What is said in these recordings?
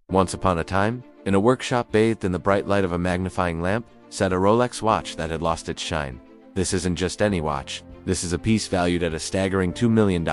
Once upon a time, in a workshop bathed in the bright light of a magnifying lamp, sat a Rolex watch that had lost its shine. This isn't just any watch. This is a piece valued at a staggering $2 million.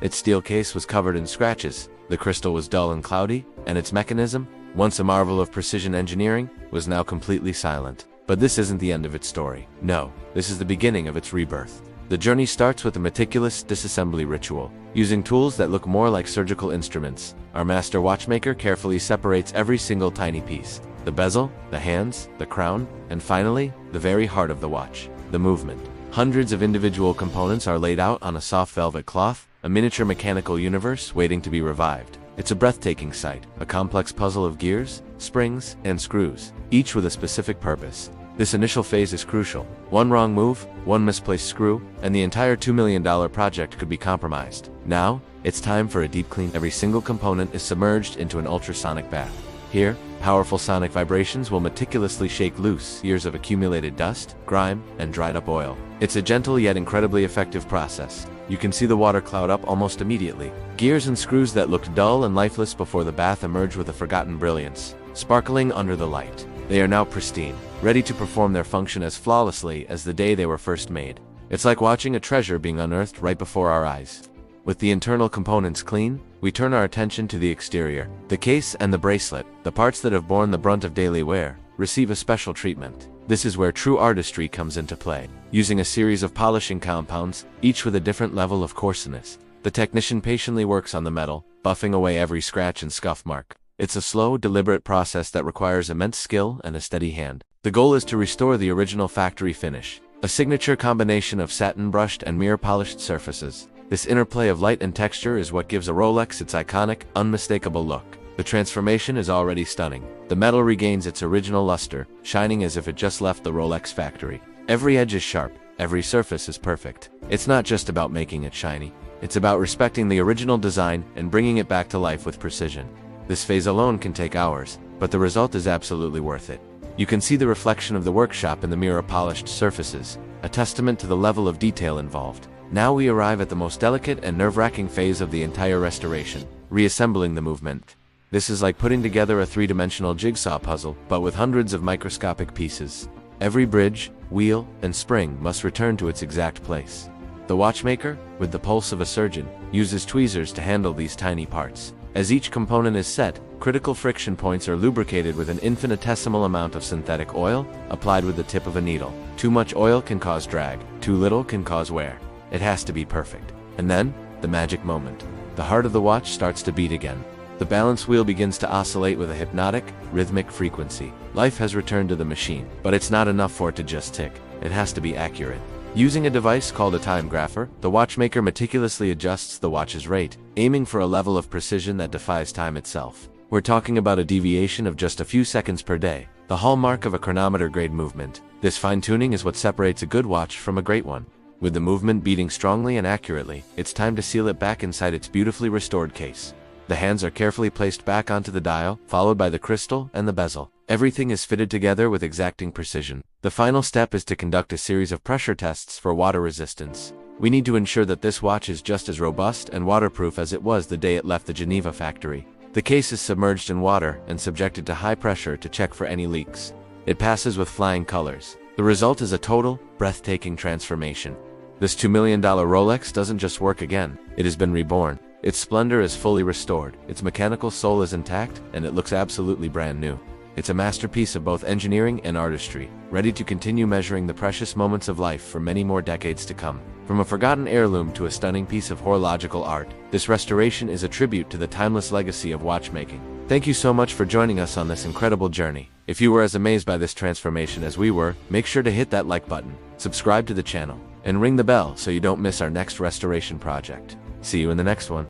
Its steel case was covered in scratches, the crystal was dull and cloudy, and its mechanism, once a marvel of precision engineering, was now completely silent. But this isn't the end of its story. No, this is the beginning of its rebirth. The journey starts with a meticulous disassembly ritual. Using tools that look more like surgical instruments, our master watchmaker carefully separates every single tiny piece. The bezel, the hands, the crown, and finally, the very heart of the watch, the movement. Hundreds of individual components are laid out on a soft velvet cloth, a miniature mechanical universe waiting to be revived. It's a breathtaking sight, a complex puzzle of gears, springs, and screws, each with a specific purpose. This initial phase is crucial. One wrong move, one misplaced screw, and the entire $2 million project could be compromised. Now, it's time for a deep clean. Every single component is submerged into an ultrasonic bath. Here, powerful sonic vibrations will meticulously shake loose years of accumulated dust, grime, and dried up oil. It's a gentle yet incredibly effective process. You can see the water cloud up almost immediately. Gears and screws that looked dull and lifeless before the bath emerge with a forgotten brilliance, sparkling under the light. They are now pristine, ready to perform their function as flawlessly as the day they were first made. It's like watching a treasure being unearthed right before our eyes. With the internal components clean, we turn our attention to the exterior. The case and the bracelet, the parts that have borne the brunt of daily wear, receive a special treatment. This is where true artistry comes into play. Using a series of polishing compounds, each with a different level of coarseness, the technician patiently works on the metal, buffing away every scratch and scuff mark. It's a slow, deliberate process that requires immense skill and a steady hand. The goal is to restore the original factory finish, a signature combination of satin-brushed and mirror-polished surfaces. This interplay of light and texture is what gives a Rolex its iconic, unmistakable look. The transformation is already stunning. The metal regains its original luster, shining as if it just left the Rolex factory. Every edge is sharp, every surface is perfect. It's not just about making it shiny. It's about respecting the original design and bringing it back to life with precision. This phase alone can take hours, but the result is absolutely worth it. You can see the reflection of the workshop in the mirror-polished surfaces, a testament to the level of detail involved. Now we arrive at the most delicate and nerve-wracking phase of the entire restoration, reassembling the movement. This is like putting together a three-dimensional jigsaw puzzle, but with hundreds of microscopic pieces. Every bridge, wheel, and spring must return to its exact place. The watchmaker, with the pulse of a surgeon, uses tweezers to handle these tiny parts. As each component is set, critical friction points are lubricated with an infinitesimal amount of synthetic oil, applied with the tip of a needle. Too much oil can cause drag, too little can cause wear. It has to be perfect. And then, the magic moment. The heart of the watch starts to beat again. The balance wheel begins to oscillate with a hypnotic, rhythmic frequency. Life has returned to the machine, but it's not enough for it to just tick. It has to be accurate. Using a device called a time grapher, the watchmaker meticulously adjusts the watch's rate, aiming for a level of precision that defies time itself. We're talking about a deviation of just a few seconds per day, the hallmark of a chronometer-grade movement. This fine-tuning is what separates a good watch from a great one. With the movement beating strongly and accurately, it's time to seal it back inside its beautifully restored case. The hands are carefully placed back onto the dial, followed by the crystal and the bezel. Everything is fitted together with exacting precision. The final step is to conduct a series of pressure tests for water resistance. We need to ensure that this watch is just as robust and waterproof as it was the day it left the Geneva factory. The case is submerged in water and subjected to high pressure to check for any leaks. It passes with flying colors. The result is a total, breathtaking transformation. This $2 million Rolex doesn't just work again. It has been reborn. Its splendor is fully restored, its mechanical soul is intact, and it looks absolutely brand new. It's a masterpiece of both engineering and artistry, ready to continue measuring the precious moments of life for many more decades to come. From a forgotten heirloom to a stunning piece of horological art, this restoration is a tribute to the timeless legacy of watchmaking. Thank you so much for joining us on this incredible journey. If you were as amazed by this transformation as we were, make sure to hit that like button, subscribe to the channel, and ring the bell so you don't miss our next restoration project. See you in the next one.